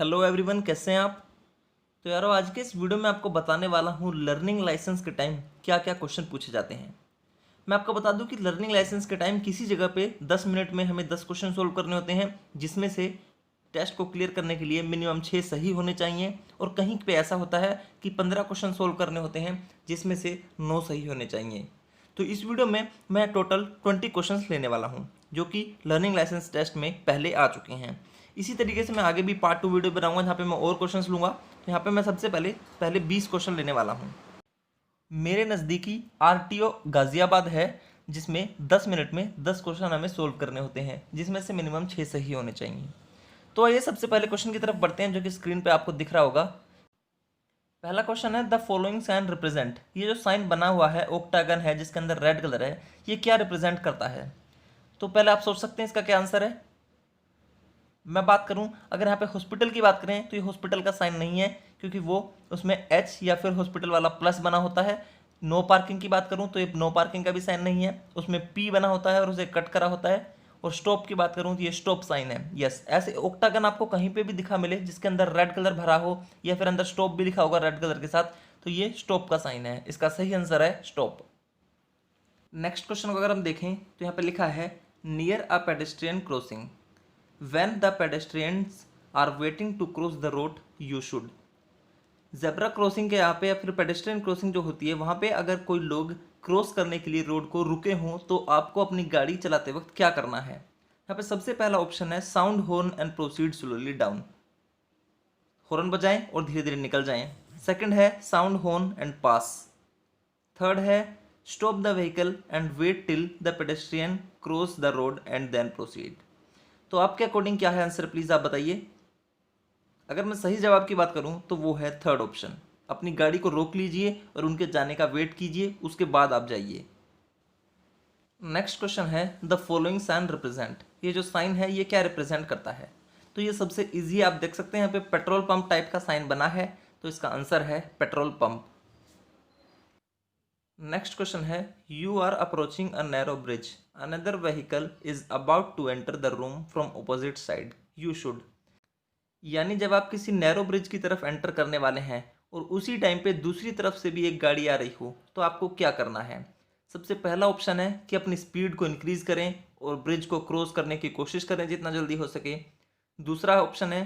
Hello everyone, कैसे हैं आप। तो यारो, आज के इस वीडियो में आपको बताने वाला हूँ लर्निंग लाइसेंस के टाइम क्या क्या क्वेश्चन पूछे जाते हैं। मैं आपको बता दूं कि लर्निंग लाइसेंस के टाइम किसी जगह पे 10 मिनट में हमें 10 क्वेश्चन सोल्व करने होते हैं, जिसमें से टेस्ट को क्लियर करने के लिए मिनिमम 6 सही होने चाहिए, और कहीं पे ऐसा होता है कि 15 क्वेश्चन सोल्व करने होते हैं जिसमें से 9 सही होने चाहिए। तो इस वीडियो में मैं टोटल 20 क्वेश्चंस लेने वाला हूं, जो कि लर्निंग लाइसेंस टेस्ट में पहले आ चुके हैं। इसी तरीके से मैं आगे भी पार्ट 2 वीडियो बनाऊंगा जहाँ पे मैं और क्वेश्चंस लूँगा। तो यहाँ पे मैं सबसे पहले 20 क्वेश्चन लेने वाला हूँ। मेरे नज़दीकी आरटीओ गाज़ियाबाद है, जिसमें 10 मिनट में 10 क्वेश्चन हमें सोल्व करने होते हैं, जिसमें से मिनिमम 6 सही होने चाहिए। तो आइए सबसे पहले क्वेश्चन की तरफ बढ़ते हैं, जो कि स्क्रीन पे आपको दिख रहा होगा। पहला क्वेश्चन है, द फॉलोइंग साइन रिप्रेजेंट। ये जो साइन बना हुआ है, ओक्टागन है जिसके अंदर रेड कलर है, ये क्या रिप्रेजेंट करता है। तो पहले आप सोच सकते हैं इसका क्या आंसर है। मैं बात करूं, अगर यहाँ पे हॉस्पिटल की बात करें तो ये हॉस्पिटल का साइन नहीं है, क्योंकि वो उसमें एच या फिर हॉस्पिटल वाला प्लस बना होता है। नो पार्किंग की बात करूं तो ये नो पार्किंग का भी साइन नहीं है, उसमें पी बना होता है और उसे कट करा होता है। और स्टॉप की बात करूं तो ये स्टॉप साइन है। यस, ऐसे ओक्टागन आपको कहीं पे भी दिखा मिले जिसके अंदर रेड कलर भरा हो या फिर अंदर स्टॉप भी लिखा होगा रेड कलर के साथ, तो ये स्टॉप का साइन है। इसका सही आंसर है स्टॉप। नेक्स्ट क्वेश्चन को अगर हम देखें तो यहाँ पे लिखा है, near a pedestrian crossing when the pedestrians are waiting to cross the road you should। Zebra crossing के यहाँ पे या फिर पेडेस्ट्रियन क्रॉसिंग जो होती है, वहाँ पे अगर कोई लोग क्रॉस करने के लिए रोड को रुके हों तो आपको अपनी गाड़ी चलाते वक्त क्या करना है। यहाँ पे सबसे पहला ऑप्शन है, sound horn and proceed slowly down. Horn बजाएं और धीरे धीरे निकल जाएं। सेकंड है, sound horn and pass. Third है, stop the vehicle and wait till the pedestrian cross the road and then proceed. तो आपके अकॉर्डिंग क्या है आंसर, प्लीज़ आप बताइए। अगर मैं सही जवाब की बात करूं तो वो है थर्ड ऑप्शन। अपनी गाड़ी को रोक लीजिए और उनके जाने का वेट कीजिए, उसके बाद आप जाइए। नेक्स्ट क्वेश्चन है, द फॉलोइंग साइन रिप्रेजेंट। ये जो साइन है ये क्या रिप्रेजेंट करता है। तो ये सबसे इजी आप देख सकते हैं, यहाँ पे पेट्रोल पंप टाइप का साइन बना है, तो इसका आंसर है पेट्रोल पंप। नेक्स्ट क्वेश्चन है, you are approaching a narrow bridge, another vehicle is about to enter the room from opposite side, you should. यानी जब आप किसी नैरो ब्रिज की तरफ एंटर करने वाले हैं और उसी टाइम पे दूसरी तरफ से भी एक गाड़ी आ रही हो, तो आपको क्या करना है। सबसे पहला ऑप्शन है कि अपनी स्पीड को इंक्रीज करें और ब्रिज को क्रॉस करने की कोशिश करें जितना जल्दी हो सके। दूसरा ऑप्शन है,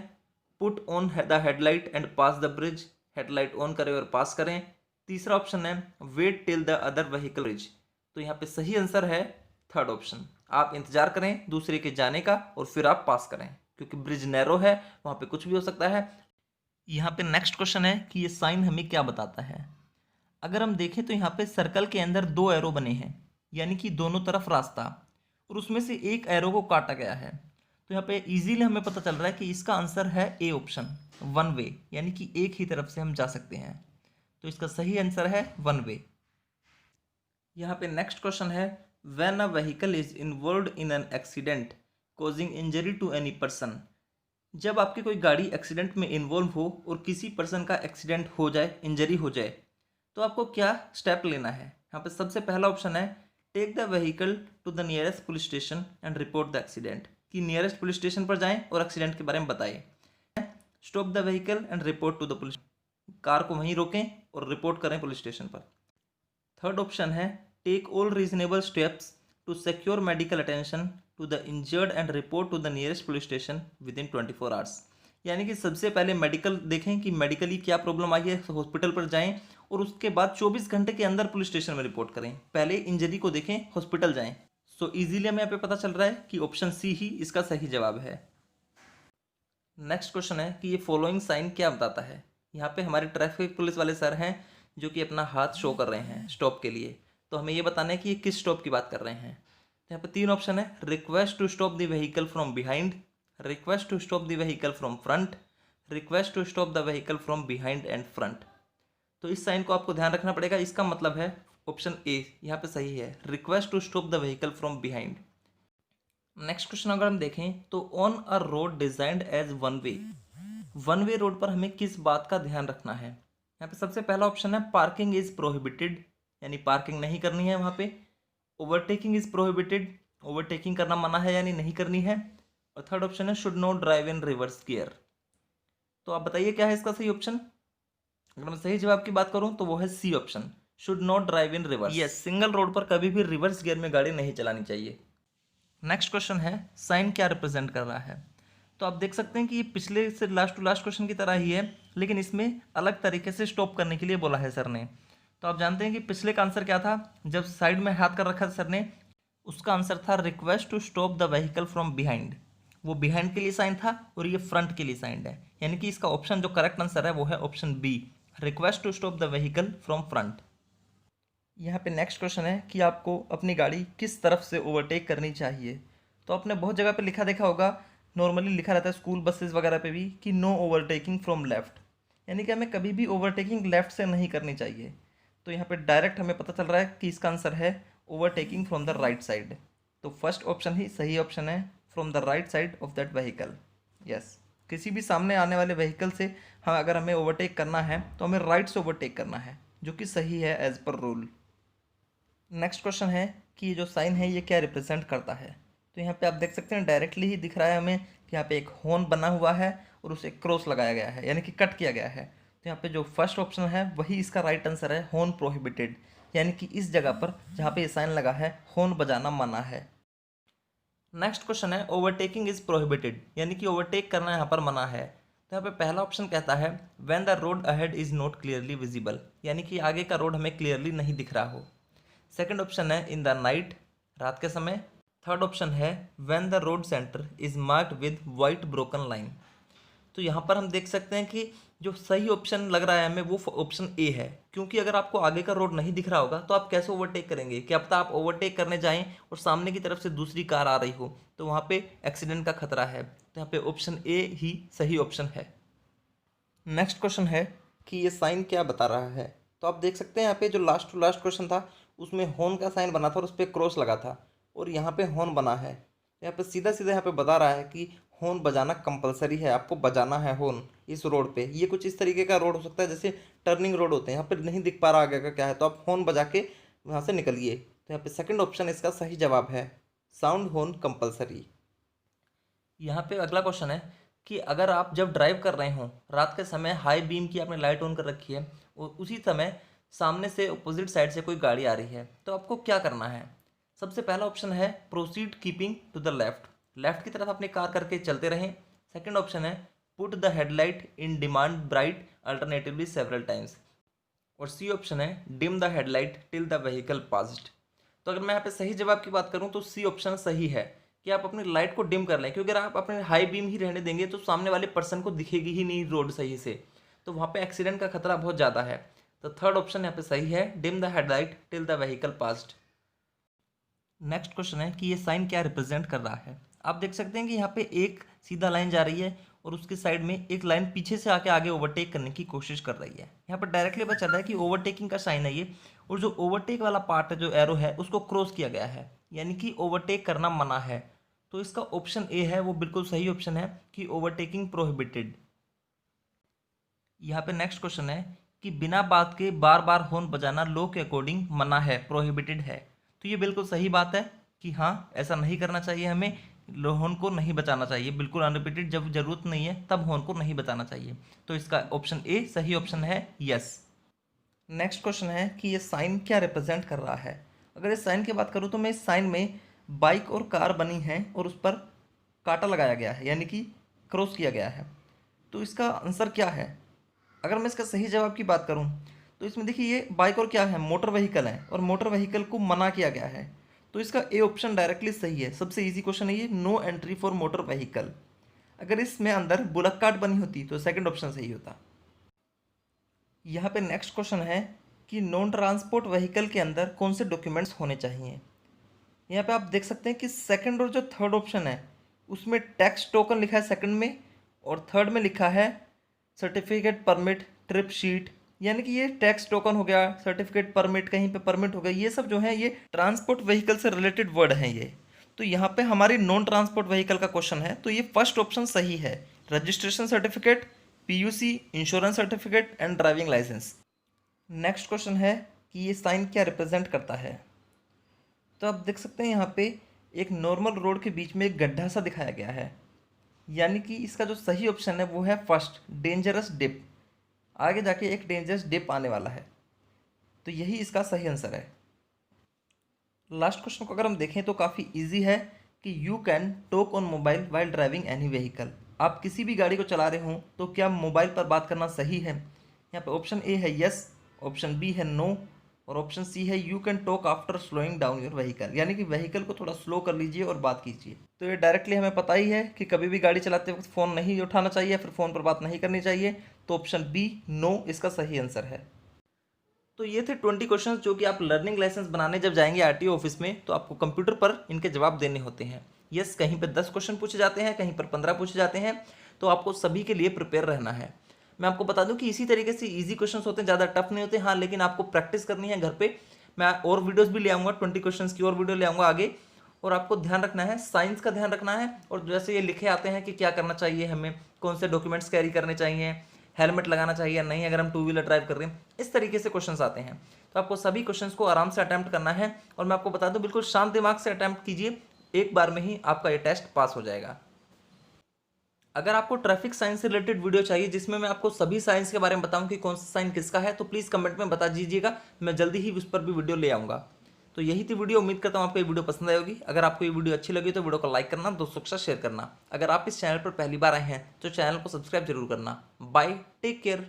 put on the headlight and pass the bridge. Headlight on करें और पास करें। तीसरा ऑप्शन है, wait till the other vehicle bridge. तो यहाँ पे सही आंसर है थर्ड ऑप्शन। आप इंतजार करें दूसरे के जाने का और फिर आप पास करें, क्योंकि ब्रिज नैरो है, वहाँ पे कुछ भी हो सकता है। यहाँ पे नेक्स्ट क्वेश्चन है कि ये साइन हमें क्या बताता है। अगर हम देखें तो यहाँ पे सर्कल के अंदर 2 एरो बने हैं, यानी कि दोनों तरफ रास्ता, और उसमें से एक एरो को काटा गया है। तो यहाँ पे इजीली हमें पता चल रहा है कि इसका आंसर है ए ऑप्शन, वन वे, यानी कि एक ही तरफ से हम जा सकते हैं। तो इसका सही आंसर है वन वे। यहाँ पे नेक्स्ट क्वेश्चन है, when a vehicle is involved in an accident causing injury to any person. जब आपकी कोई गाड़ी एक्सीडेंट में इन्वॉल्व हो और किसी पर्सन का एक्सीडेंट हो जाए, इंजरी हो जाए, तो आपको क्या स्टेप लेना है। यहाँ पे सबसे पहला ऑप्शन है, take the vehicle to the nearest police station and report the accident. कि नियरेस्ट पुलिस स्टेशन पर जाएं और एक्सीडेंट के बारे में बताएं। Stop the vehicle and report to the police. Car को वहीं रोकें और रिपोर्ट करें पुलिस स्टेशन पर। थर्ड ऑप्शन है, take all reasonable steps to secure medical attention to the injured and report to the nearest police station within 24 hours. यानी कि सबसे पहले मेडिकल देखें कि मेडिकली क्या प्रॉब्लम आई है, हॉस्पिटल पर जाएं और उसके बाद 24 घंटे के अंदर पुलिस स्टेशन में रिपोर्ट करें। पहले इंजरी को देखें, हॉस्पिटल जाएं। सो इजीली हमें यहाँ पे पता चल रहा है कि ऑप्शन सी ही इसका सही जवाब है। नेक्स्ट क्वेश्चन है कि ये फॉलोइंग साइन क्या बताता है। यहाँ पे हमारे ट्रैफिक पुलिस वाले सर हैं जो कि अपना हाथ शो कर रहे हैं स्टॉप के लिए। तो हमें ये बताना है कि ये किस स्टॉप की बात कर रहे हैं। तो यहाँ पे 3 ऑप्शन है, request to stop the vehicle from behind, request to stop the vehicle from front, request to stop the vehicle from behind and front. तो इस साइन को आपको ध्यान रखना पड़ेगा। इसका मतलब है ऑप्शन ए यहाँ पे सही है, request to stop the vehicle from behind. Next question अगर हम देखें तो, on a road designed as one way road पर हमें किस बात का ध्यान रखना है। यहाँ पे सबसे पहला ऑप्शन है, पार्किंग इज प्रोहिबिटेड, यानी पार्किंग नहीं करनी है वहाँ पे। ओवरटेकिंग इज प्रोहिबिटेड, ओवरटेकिंग करना मना है यानी नहीं करनी है। और थर्ड ऑप्शन है, should not drive in reverse gear. तो आप बताइए क्या है इसका सही ऑप्शन। अगर मैं सही जवाब की बात करूं तो वो है C option, should not drive in reverse. Yes, single road पर कभी भी रिवर्स गियर में गाड़ी नहीं चलानी चाहिए। नेक्स्ट क्वेश्चन है, साइन क्या रिप्रेजेंट कर रहा है। तो आप देख सकते हैं कि ये पिछले से लास्ट टू लास्ट क्वेश्चन की तरह ही है, लेकिन इसमें अलग तरीके से स्टॉप करने के लिए बोला है सर ने। तो आप जानते हैं कि पिछले का आंसर क्या था, जब साइड में हाथ कर रखा था सर ने, उसका आंसर था request to stop the vehicle from behind. वो बिहाइंड के लिए साइन था और ये फ्रंट के लिए साइन है, यानी कि इसका ऑप्शन जो करेक्ट आंसर है वो है option B, request to stop the vehicle from front. यहाँ पे नेक्स्ट क्वेश्चन है कि आपको अपनी गाड़ी किस तरफ से ओवरटेक करनी चाहिए। तो आपने बहुत जगह पे लिखा देखा होगा, नॉर्मली लिखा रहता है स्कूल बसेस वगैरह पे भी कि नो ओवरटेकिंग फ्रॉम लेफ्ट, यानी कि हमें कभी भी ओवरटेकिंग लेफ्ट से नहीं करनी चाहिए। तो यहाँ पे डायरेक्ट हमें पता चल रहा है कि इसका आंसर है overtaking from the right side. तो फर्स्ट ऑप्शन ही सही ऑप्शन है, from the right side of that vehicle. Yes, किसी भी सामने आने वाले व्हीकल से हाँ अगर हमें ओवरटेक करना है तो हमें राइट से ओवरटेक करना है, जो कि सही है as per rule. Next question है कि ये जो साइन है ये क्या रिप्रेजेंट करता है। तो यहाँ पे आप देख सकते हैं डायरेक्टली ही दिख रहा है हमें कि यहाँ पे एक हॉर्न बना हुआ है और उसे क्रॉस लगाया गया है, यानी कि कट किया गया है। तो यहाँ पे जो फर्स्ट ऑप्शन है वही इसका राइट आंसर है, हॉर्न प्रोहिबिटेड, यानी कि इस जगह पर जहाँ पे ये साइन लगा है हॉर्न बजाना मना है। नेक्स्ट क्वेश्चन है, ओवरटेकिंग इज प्रोहिबिटेड, यानी कि ओवरटेक करना यहाँ पर मना है। तो यहाँ पे पहला ऑप्शन कहता है when the road ahead is not clearly visible, यानी कि आगे का रोड हमें क्लियरली नहीं दिख रहा हो। सेकंड ऑप्शन है इन द नाइट, रात के समय। थर्ड ऑप्शन है when the road centre is marked with white broken line. तो यहाँ पर हम देख सकते हैं कि जो सही ऑप्शन लग रहा है हमें वो ऑप्शन ए है, क्योंकि अगर आपको आगे का रोड नहीं दिख रहा होगा तो आप कैसे ओवरटेक करेंगे। क्या पता आप ओवरटेक करने जाएं और सामने की तरफ से दूसरी कार आ रही हो, तो वहाँ पे एक्सीडेंट का खतरा है। तो यहाँ पे ऑप्शन ए ही सही ऑप्शन है। नेक्स्ट क्वेश्चन है कि ये साइन क्या बता रहा है। तो आप देख सकते हैं यहाँ पे जो लास्ट टू लास्ट क्वेश्चन था उसमें हॉर्न का साइन बना था और उस पर क्रॉस लगा था, और यहाँ पे हॉर्न बना है। यहाँ पे सीधा सीधा यहाँ पे बता रहा है कि हॉर्न बजाना कंपलसरी है, आपको बजाना है हॉर्न इस रोड पे। ये कुछ इस तरीके का रोड हो सकता है जैसे टर्निंग रोड होते हैं, यहाँ पे नहीं दिख पा रहा आगे का क्या है, तो आप हॉर्न बजा के वहाँ से निकलिए। तो यहाँ पे सेकंड ऑप्शन इसका सही जवाब है, साउंड हॉर्न कंपलसरी। यहाँ पे अगला क्वेश्चन है कि अगर आप जब ड्राइव कर रहे हो रात के समय, हाई बीम की आपने लाइट ऑन कर रखी है और उसी समय सामने से अपोजिट साइड से कोई गाड़ी आ रही है, तो आपको क्या करना है। सबसे पहला ऑप्शन है proceed keeping to the left, left की तरफ अपनी कार करके चलते रहें। सेकंड ऑप्शन है put the headlight in dim and bright alternatively several times. और सी ऑप्शन है dim the headlight till the vehicle passed. तो अगर मैं यहाँ पे सही जवाब की बात करूँ तो सी ऑप्शन सही है कि आप अपनी लाइट को डिम कर लें, क्योंकि अगर आप अपने हाई बीम ही रहने देंगे तो सामने वाले पर्सन को दिखेगी ही नहीं रोड सही से, तो वहाँ पे एक्सीडेंट का खतरा बहुत ज़्यादा है। तो थर्ड ऑप्शन यहाँ पे सही है, dim the headlight till the vehicle passed. Next question है कि ये साइन क्या रिप्रेजेंट कर रहा है। आप देख सकते हैं कि यहाँ पे एक सीधा लाइन जा रही है और उसके साइड में एक लाइन पीछे से आके आगे ओवरटेक करने की कोशिश कर रही है। यहाँ पर डायरेक्टली पता चल रहा है कि ओवरटेकिंग का साइन है ये, और जो ओवरटेक वाला पार्ट है जो एरो है उसको क्रॉस किया गया है, यानी कि ओवरटेक करना मना है। तो इसका ऑप्शन ए है वो बिल्कुल सही ऑप्शन है कि ओवरटेकिंग प्रोहिबिटेड। यहाँ पे नेक्स्ट क्वेश्चन है कि बिना बात के बार बार हॉर्न बजाना लॉ के अकॉर्डिंग मना है, प्रोहिबिटेड है। तो ये बिल्कुल सही बात है कि हाँ ऐसा नहीं करना चाहिए, हमें हॉर्न को नहीं बचाना चाहिए, बिल्कुल अनरिपीटेड, जब जरूरत नहीं है तब हॉर्न को नहीं बताना चाहिए। तो इसका ऑप्शन ए सही ऑप्शन है, यस। नेक्स्ट क्वेश्चन है कि ये साइन क्या रिप्रेजेंट कर रहा है। अगर इस साइन की बात करूँ तो मैं इस साइन में बाइक और कार बनी है और उस पर कांटा लगाया गया है, यानी कि क्रॉस किया गया है। तो इसका आंसर क्या है। अगर मैं इसका सही जवाब की बात करूं तो इसमें देखिए ये बाइक और क्या है, मोटर व्हीकल है, और मोटर व्हीकल को मना किया गया है। तो इसका ए ऑप्शन डायरेक्टली सही है, सबसे इजी क्वेश्चन है ये, no entry for motor vehicle. अगर इसमें अंदर बुलक कार्ट बनी होती तो सेकंड ऑप्शन सही होता। यहाँ पे नेक्स्ट क्वेश्चन है कि नॉन ट्रांसपोर्ट व्हीकल के अंदर कौन से डॉक्यूमेंट्स होने चाहिए। यहाँ पे आप देख सकते हैं कि सेकंड और जो थर्ड ऑप्शन है उसमें टैक्स टोकन लिखा है सेकंड में, और थर्ड में लिखा है सर्टिफिकेट परमिट ट्रिप शीट, यानी कि ये टैक्स टोकन हो गया, सर्टिफिकेट परमिट कहीं पे परमिट हो गया, ये सब जो है ये ट्रांसपोर्ट व्हीकल से रिलेटेड वर्ड हैं ये। तो यहाँ पे हमारी नॉन ट्रांसपोर्ट व्हीकल का क्वेश्चन है, तो ये फर्स्ट ऑप्शन सही है, registration certificate, PUC, insurance certificate and driving licence. Next question है कि ये साइन क्या रिप्रेजेंट करता है। तो आप देख सकते हैं यहाँ पे एक नॉर्मल रोड के बीच में एक गड्ढा सा दिखाया गया है, यानी कि इसका जो सही ऑप्शन है वो है फर्स्ट, डेंजरस डिप। आगे जाके एक डेंजरस डिप आने वाला है, तो यही इसका सही आंसर है। लास्ट क्वेश्चन को अगर हम देखें तो काफ़ी इजी है कि you can talk on mobile while driving any vehicle. आप किसी भी गाड़ी को चला रहे हों तो क्या मोबाइल पर बात करना सही है? यहाँ पे ऑप्शन ए है यस, ऑप्शन बी है नो, और ऑप्शन सी है you can talk after slowing down your vehicle, यानी कि व्हीकल को थोड़ा स्लो कर लीजिए और बात कीजिए। तो ये डायरेक्टली हमें पता ही है कि कभी भी गाड़ी चलाते वक्त फ़ोन नहीं उठाना चाहिए, फिर फ़ोन पर बात नहीं करनी चाहिए। तो ऑप्शन बी नो इसका सही आंसर है। तो ये थे 20 क्वेश्चंस जो कि आप लर्निंग लाइसेंस बनाने जब जाएंगे आरटीओ ऑफिस में तो आपको कंप्यूटर पर इनके जवाब देने होते हैं। यस, कहीं पर 10 क्वेश्चन पूछे जाते हैं, कहीं पर 15 पूछे जाते हैं, तो आपको सभी के लिए प्रिपेयर रहना है। मैं आपको बता दूं कि इसी तरीके से इजी क्वेश्चंस होते हैं, ज़्यादा टफ नहीं होते। हाँ, लेकिन आपको प्रैक्टिस करनी है घर पे। मैं और वीडियोस भी ले आऊँगा, 20 क्वेश्चंस की और वीडियो ले आऊँगा आगे। और आपको ध्यान रखना है, साइंस का ध्यान रखना है। और जैसे ये लिखे आते हैं कि क्या करना चाहिए हमें, कौन से डॉक्यूमेंट्स कैरी करने चाहिए, हेलमेट लगाना चाहिए या नहीं अगर हम टू व्हीलर ड्राइव कर रहे हैं, इस तरीके से क्वेश्चंस आते हैं। तो आपको सभी क्वेश्चंस को आराम से अटैम्प्ट करना है। और मैं आपको बता दूं, बिल्कुल शांत दिमाग से अटैम्प्ट कीजिए, एक बार में ही आपका ये टेस्ट पास हो जाएगा। अगर आपको ट्रैफिक साइंस से रिलेटेड वीडियो चाहिए जिसमें मैं आपको सभी साइंस के बारे में बताऊं कि कौन सा साइन किसका है, तो प्लीज़ कमेंट में बता दीजिएगा, मैं जल्दी ही उस पर भी वीडियो ले आऊँगा। तो यही थी वीडियो, उम्मीद करता हूँ आपको ये वीडियो पसंद आई होगी। अगर आपको ये वीडियो अच्छी लगी तो वीडियो को लाइक करना, दोस्तों के साथ शेयर करना। अगर आप इस चैनल पर पहली बार आए हैं तो चैनल को सब्सक्राइब जरूर करना। Bye, take care.